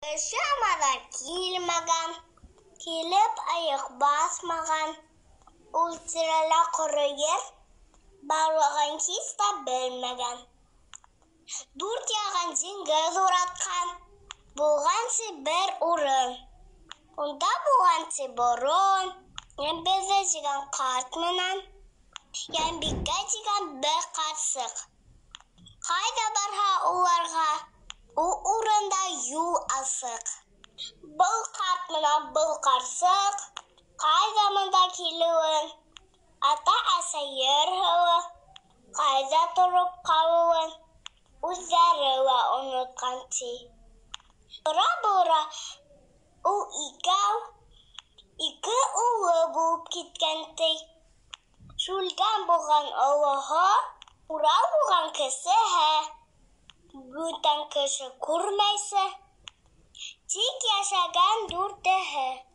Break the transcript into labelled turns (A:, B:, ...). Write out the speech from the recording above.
A: Yaşamadan kilmagan, kilip ayık basmagan, ultrala kuru yer, barvağın hiç de bilmegen. Durt yağan cingöz uğratkan, buğansı bir urun. Onda buğansı borun, yan beze çıkan kartmanan, yan bigga çıkan bir karsık. Kayda barha uvarga, o urunda yu asık. Bıl kartmanan bıl karsık, kaydamında kilüvün. Ata asa yer hava, kayda durup kalıvın. Uzarıva unutkanti. Bura u ikaw, iki uwa bulup gitkanti. Sultan bukan Allah'a, ura bukan kese he. Butan kese kurmaysa, cik yaşagan durde he.